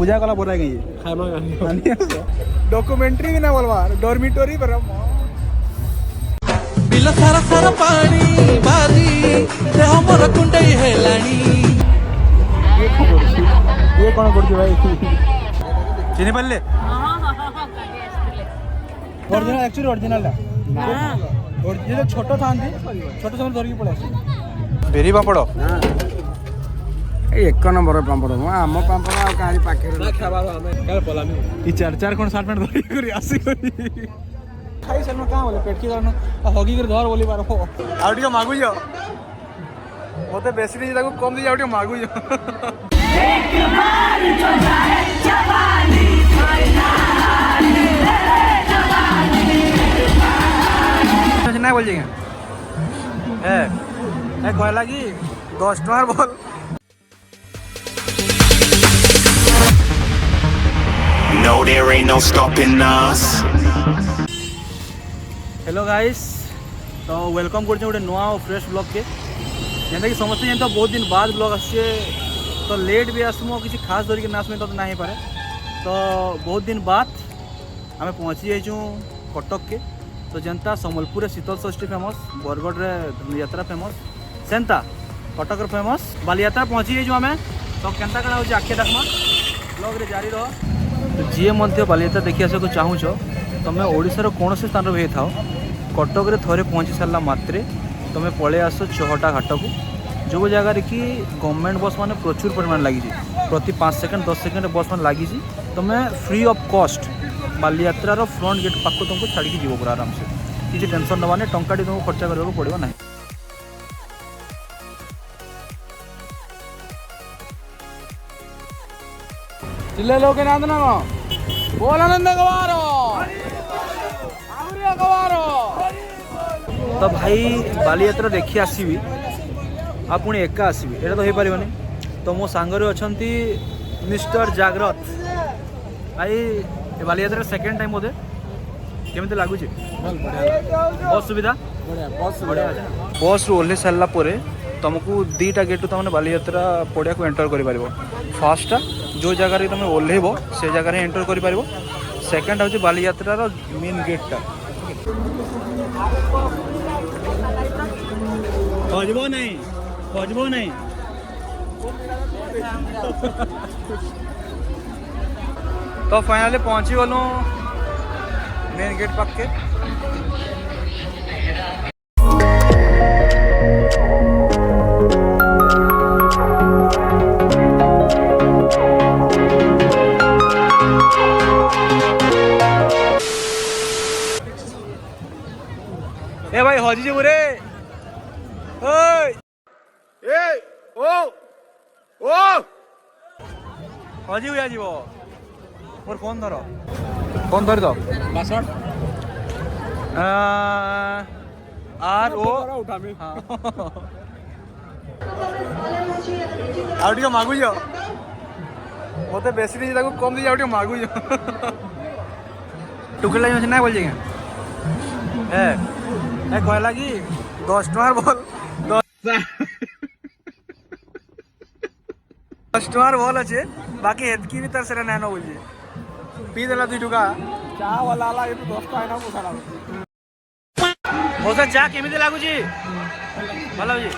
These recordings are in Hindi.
पूजा कला बोला गई डॉक्यूमेंट्री भी ना बोलवा डॉर्मिटोरी पर बिल सारा सारा पानी बारी देह मोर कुंडई हेलानी ये कौन करछी भाई चिनी पल्ले ओरिजिनल एक्चुअली ओरिजिनल है और ये जो छोटो था छोटो समय धरिकी पड़े बेरी पापड़ एक नंबर पापड़ आम पापड़ आ कहानी पाखे चार चार खंड सार्ट पैंट धरिक आसी खाई साल में कहाँ बोले पेट की धरन हगी कर धर बोली बार आउ टिके मागुज मते बेसी नहीं ताको कम दी आउ टिके मागुज ना बोल जाएंगे ए कहला कि 10 टकार बोल No, there ain't no stopping us. Hello guys तो वेलकम कर गोटे नुआ और फ्रेश ब्लॉग के जेनता कि समस्ते जानते बहुत दिन बाद ब्लॉग आसे तो लेट भी आसमु किसी खास धरिक ना आसमे तो ना ही पारे तो बहुत दिन बाद आम पहुँची जाइछू कटक के तो जनता सम्बलपुर शीतल षष्ठी फेमस बरगढ़ रे Dhanuyatra famous Santa Cuttack famous Baliyatra पहुँची जाइछू आम तो केनता कड़ा हो आखे देखमा ब्लॉग रे जारी रह तो जी मध्य बालीयात्रा देखी आसक चाहूच तुम ओडिशार कौन से स्थान भी था कटक रे थोड़े पहुँची सारा मात्रे तुम पलि आस चौहटा घाट को जो जगार कि गवर्नमेंट बस मैंने प्रचुर परिमाण लगी प्रति 5 सेकेंड 10 सेकेंड बस मैंने लगी तुम फ्री ऑफ कॉस्ट बालीयात्रार फ्रंट गेट पाक तुमको छाड़ी जीव पूरा आराम से किसी टेंशन नवा नहीं टंका तुमको खर्चा करने पड़ो ना चिल्ले लोग ना बोल आनंद तो भाई बालीयात्रा देखी आसबि आ पुणी एका आसबि एटा तो हो पारे तो मो सांगरे अछंती मिस्टर जागृत भाई बालीयात्रा सेकेंड टाइम बोधे केमती लगुच बस सुविधा बस रु ओह्लै सारा तुमको 2टा गेट तुमने बालीयात्रा पड़िया को एंटर कर फास्टा जो जगार तुम ओह्लैब से जगार एंटर कर सेकेंड हूँ बालीयात्रार मेन गेटा खोजब नहीं तो फाइनली पहुंची गलु मेन गेट पाखे ए भाई हजी जी बुरे हजी हुआ जीव मोर फोन धर दो आर ओ आउ टिके मागुज मते बेसी नहीं ताको कम दी आउ टिके मागुज टुकल ना बोल जाएंगे ए कहला कि 10 टकार बोल 10 टकार बोल अच्छे बाकी हेतकी भी तरह से नैनो बोल पी देला 2 टका चाह वाला 10 टका ना मोसा चाह केमिति लागुची भला जी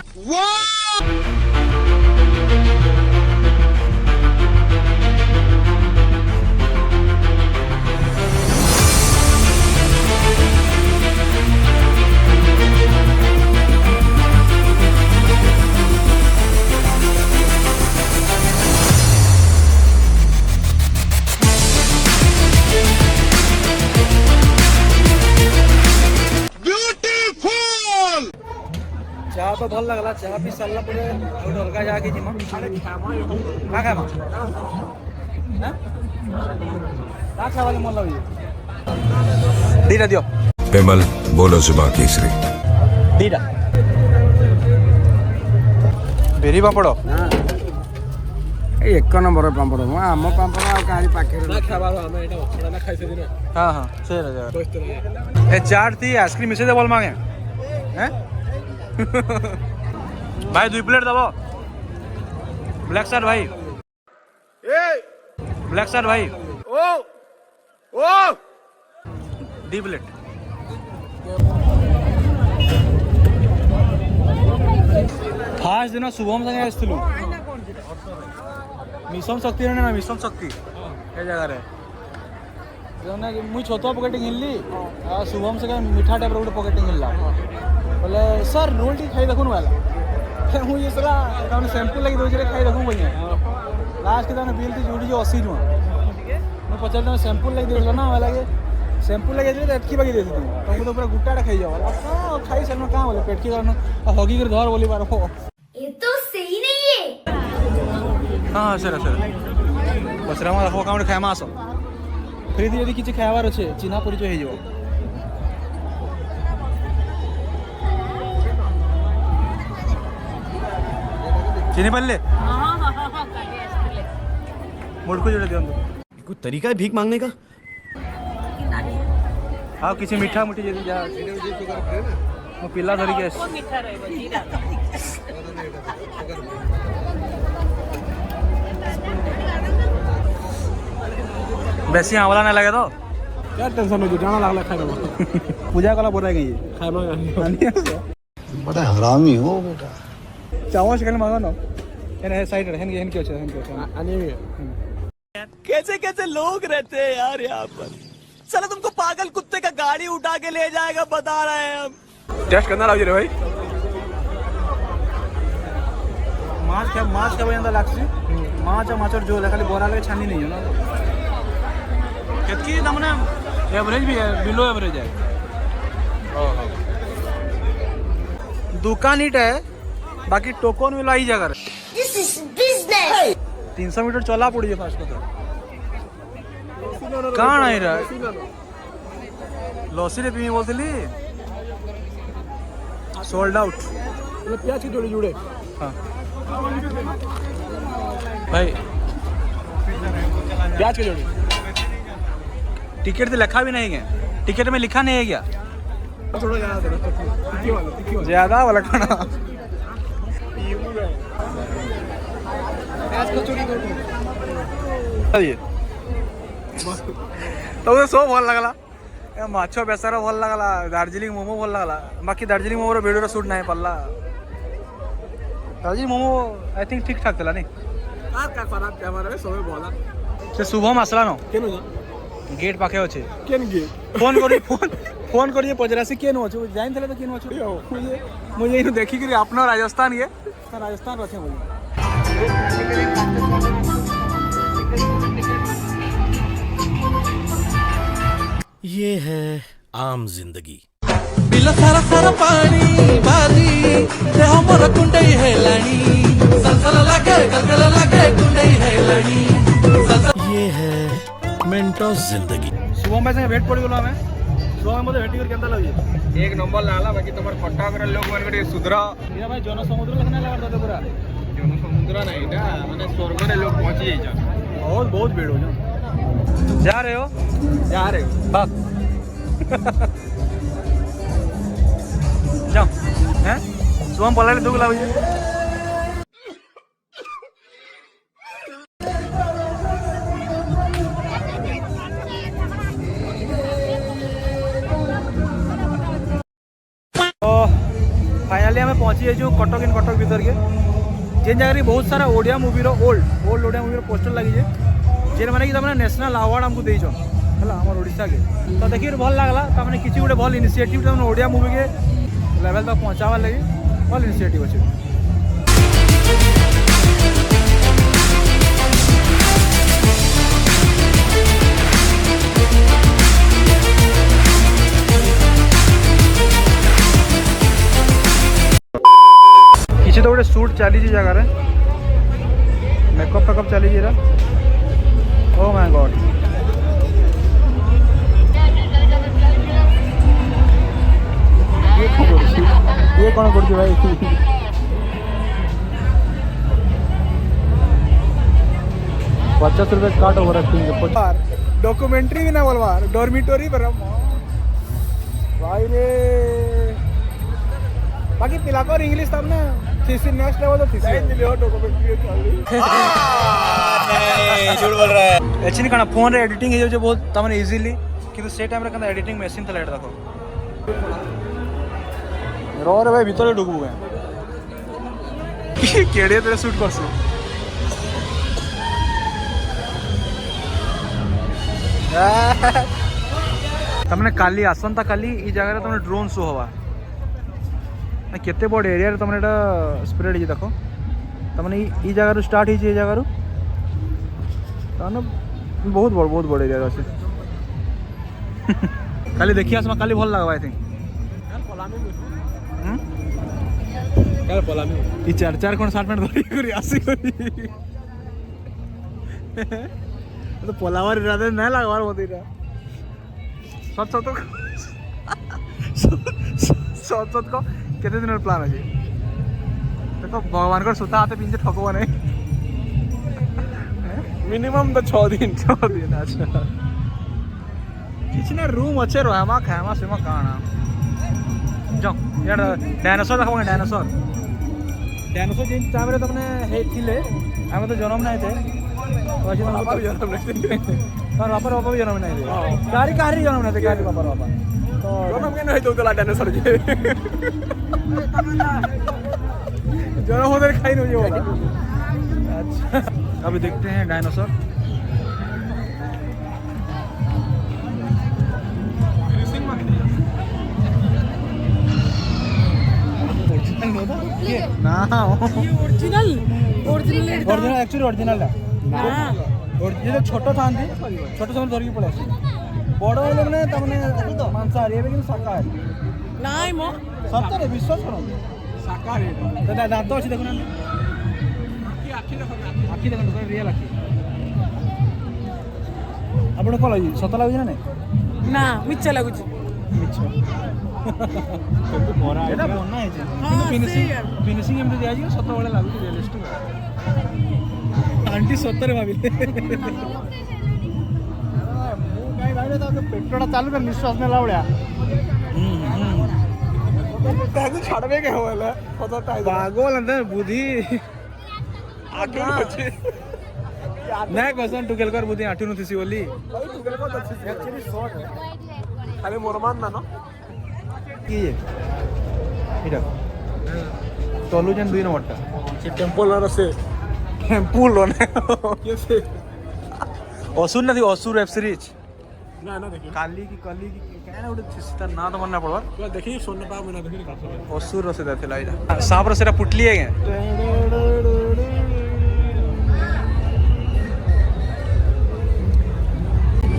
चाह तो भल लगला चाह पी सारा पर अलग जाके जीमा क्या खामा वाले मन लगे दीटा दियो पेमल बोलो जुमा केसरी दीटा बेरी पापड़ एक नंबर पापड़ आम पापड़ आ कहानी पाखे हाँ हाँ से चाट थी आइसक्रीम मिसे दे बोल मांगे हैं भाई 2 प्लेट दबो ब्लैक शर्ट भाई ब्लैक शर्ट भाई ओ डी प्लेट फास्ट दिन शुभम संगे आसलु मिशन शक्ति ना मिशन शक्ति ए जगह मुझे छोटा पकेटिंग हिलली शुभम से मीठा टाइप गोटे पकेटिंग हिलला बोले सर रोल टी खाई देखुन वाला मुझे सला शैम्पू लगी दूसरे खाई देखूँ भैया लास्ट के बिल थी जुड़ी 80 टଙ୍କା मैं पचार शैम्पू लगी देख ना वाला के शैम्पू लगे तो एतकी बाकी दे दी तुमको तो पूरा गुट्टा खाई जाओ खाई सर कहाँ बोले पेट की कारण हगी कर धर बोली बार ये तो सही नहीं है। हाँ सर सर बसरा में रखो काम खाएमा आस फिर यदि किसी खाइबार अच्छे चिन्हा परिचय हो चिन्ह पारे मुड़को जोड़े दिखाँ कोई तरीका है भीख मांगने का? हाँ किसी मीठा मुठी जल्दी जा मो पिला धरिक आस बेसी आंवला ना लगे तो क्या टेंशन हो जाना लागला खाए पूजा कला बोल रही बड़ा हरामी हो बेटा। चावल शिकल मांगा ना एन साइड रहन के क्यों है आने कैसे कैसे लोग रहते हैं यार यहाँ पर। चलो तुमको पागल कुत्ते का गाड़ी उठा के ले जाएगा बता रहे हैं हम। टेस्ट करना लाओ रे भाई माछ क्या बजा लागसी माछ माछर जो खाली बोरा लगे छानी नहीं है ना कितकी तमने एवरेज भी है बिलो एवरेज है दुकान हिट है बाकी टोकन मिला ही जगह This is business. 300 मीटर चला पड़ी है फास्ट तो कहाँ नहीं रहा लॉसी रे पी बोलती सोल्ड आउट प्याज की जोड़ी जुड़े हाँ भाई प्याज की जोड़ी टिकट तो लिखा भी नहीं है टिकट में लिखा नहीं है क्या थोड़ा ज्यादा ज्यादा वाला खाना प्याज को चोरी कर तो सब भल लगला माछ बेसर भल लगला दार्जिलिंग मोमो भल लगला बाकी दार्जिलिंग मोमो भिडियो सुट नहीं पड़ला दार्जिलिंग मोमो आई थिंक ठीक ठाक थला नहीं का खराब कैमरा सब बोला से शुभम आसला न केन गेट पाखे अच्छे केन गे फोन करिए पचरा से केन अच्छे जान थे तो केन अच्छे मुझे इन देखी कि अपना राजस्थान ये राजस्थान रखे मुझे ये है आम जिंदगी। बिल सारा सारा पानी बाली ते हमर कुंडई हेलानी सलसल लागे गलगल लागे कुंडई हेलानी ये है मेंटोस जिंदगी। शुभम भाई से भेट पड़ गलो हमें शुभम मते भेटी कर केंता लगी एक नंबर लाला बाकी तुम्हार फटा कर लोग मान के सुधरा ये भाई जन समुद्र लगने लगा था पूरा जन समुद्र ना एटा माने स्वर्ग रे लोग पहुंच जाई जा बहुत भीड़ हो जा रहे हो जा रे बाप जाओ हैं शुभम पला दुख लागे फाइनाली आम पहुँची जाइए कटक इन कटक भीतर के जेन जगह बहुत सारा Odia movie old Odia movie poster लगी है जेन मैंने कि तमने नेशनल अवार्ड आमको देछन है आम ओडिशा के तो देखिए भल लगला तमने किसी गोटे भल इनिशिएटिव तमने ओडिया मूवी के लेवल तक पहुँचावार लगे भल इनिशिएटिव अच्छे किसी तो गोटे शूट चली जगह मेकअप फेकअप चली ओ माय गॉड ये कौन कर भाई 50 रुपये काट ओवर एक्टिंग डॉक्यूमेंट्री भी ना बोलवार डॉर्मिटोरी पर भाई रे बाकी पिलाकर इंग्लिश तब ना थीसिस नेक्स्ट लेवल तो थीसिस दिले हो डॉक्यूमेंट्री झूठ बोल रहा है एक्चुअली कण फोन रे एडिटिंग हो जाए बहुत तमने इजीली किंतु से टाइम रे कन एडिटिंग मशीन था एटा देखो रो रे भाई भीतर ढुकबू गए केड़े तेरे शूट करसु तमने काली आसंता काली ई जगह रे तमने ड्रोन शो हवा ना केते बड़ एरिया रे तमने एटा स्प्रेड हे देखो तमने ई जगह रो स्टार्ट हे जे जगह रो तानो बहुत बड़ एरिया अच्छे खाली देखी आसमा काली भल लगवा आई थिंक ई चार चार कोन शर्ट पैंट धरी करी आसी करी तो पलावर इरादे नहीं लगवार होती रा सच सच सच को केते दिन प्लान अछि देखो भगवान को सुता हाथे पिंजे ठकवा नहीं मिनिमम तो 6 दिन अच्छा किसी ना रूम अच्छे रहमा खामा सेमा काना जाओ यार डायनासोर देखो डायनासोर जिन टाइम रे तमने हे थिले हम तो जन्म नहीं थे तो बाबा जन्म नहीं थे और बाबा भी जन्म नहीं थे गाड़ी कारी जन्म नहीं थे गाड़ी बाबा तो जन्म के नहीं तो डायनासोर जे जन्म होते खाई नहीं होगा अच्छा अभी देखते हैं डायनासोर ना ओरिजिनल एक्चुअली ओरिजिनल है ओरिजिनल छोट था छोट समय धरिक पड़े बड़ हेले मैंने तमने मांसाहारी है लेकिन शाकाहारी नाइ मो सत्य विश्वास करो शाकाहारी दांत अच्छी देखो आखि देखो रियल आखि ଆପଣ କ'ଣ ଲାଗୁଛି ସତ ଲାଗୁଛି ନା ନାଇଁ ନା ମିଛ ଲାଗୁଛି ମିଛ ଏଇଟା ବନା ହେଇଛି କିନ୍ତୁ ଫିନିସିଂ ଏମିତି ଦିଆଯିବ ସତ ଭଳିଆ ଲାଗୁଛି ରିୟଲିଷ୍ଟିକ୍ ଆଣ୍ଟି ସତରେ ଭାବିଲେ ମୁଁ କାହିଁ ଭାବିଲେ ତା ପେଟଟା ଚାଲୁ ତ ନିଶ୍ୱାସ ନେଲା ଭଳିଆ ତାକୁ ଛାଡ଼ବେ କେ ହେଲା ପାଗଳ ବୁଦ୍ଧି ନାଇଁ କସନ୍ ଟୁକେଲକର ବୁଦ୍ଧି ଆଠୁ ନଥିସି ବୋଲି ଖାଲି ମୋର ମାନ ନା କି ଏଇଟା ଚଲୁଛନ୍ 2 ନମ୍ବରଟା ସେ ଟେମ୍ପଲର ସେ ଟେମ୍ପୁଲ କିଏ ସେ ଅସୁର ନା ଅସୁର ୱେବ୍ ସିରିଜ୍ ନା ନା ଦେଖି କାଲି କି କାଣା ଗୋଟେ ତାର ନାଁ ତ ମନେ ପଡ଼ବା ଦେଖି ଶୂନ ପା ମନା ଦେଖି ଅସୁର ସେଟା ଥିଲା ଏଇଟା ସାପର ସେଟା ପୁଟଲି ଆଜ୍ଞା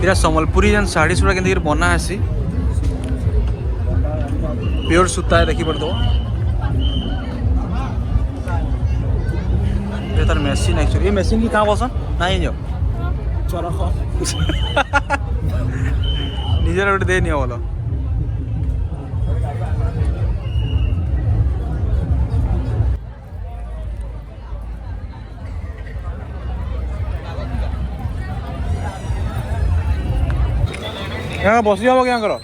ଏଇଟା ସମ୍ବଲପୁରୀ ଯେନ୍ ଶାଢ଼ୀ ସୁଡ଼ା କେମିତି ବନା ହେସି प्योर सूता है देखी पड़ता ये तार मशीन एक्चुअली ये मशीन की कहाँ बसन नहीं जाओ चरख निजर गोटे दे नहीं बोलो यहाँ बस जाओ क्या करो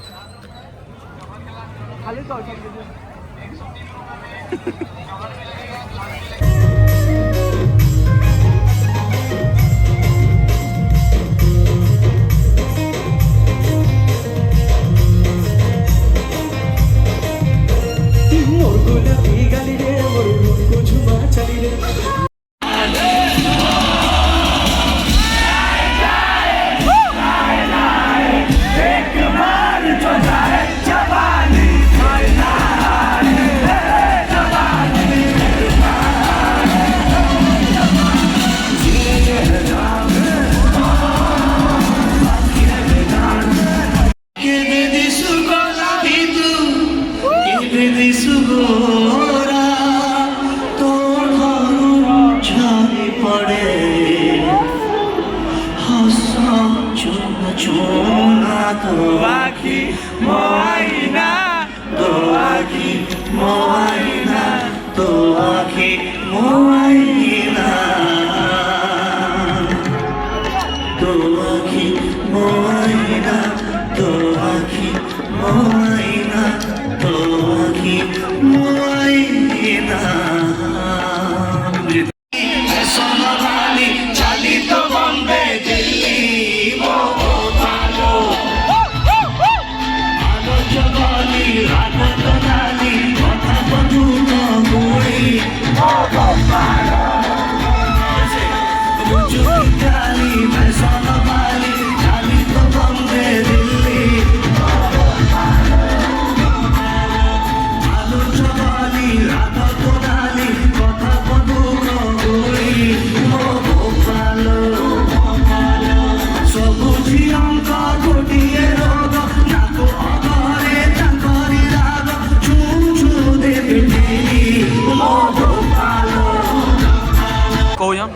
खाली तो सोनाली चाली तो बॉम्बे दिल्ली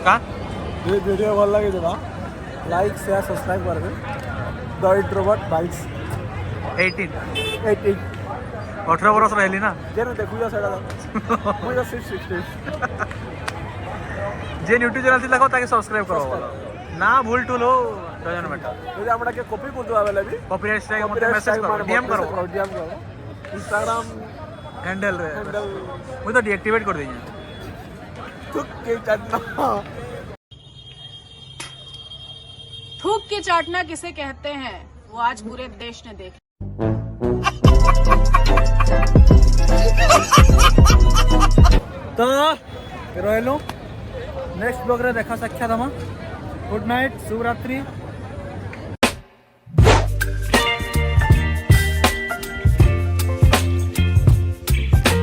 का ये वीडियो भल लगे जरा लाइक शेयर सब्सक्राइब करबे द इंट्रोवर्ट बाइट्स 18 18 18 बरस रहली ना जेन देखुया सेडा मुझे 660 जे यूट्यूब चैनल थी लगा ताकि सब्सक्राइब करो ना भूल टूल हो डजन मैटर ये हमरा के कॉपी कर दो आवेले भी कॉपीराइट स्ट्राइक मतलब मैसेज करो डीएम करो इंस्टाग्राम हैंडल हैंडल मुझे तो डीएक्टिवेट कर दीजिए थुक के चटना थूक के चाटना किसे कहते हैं वो आज पूरे देश ने देखा। तो रहलु नेक्स्ट ब्लॉग रे देखा साक्षात हम गुड नाइट शुभ रात्रि।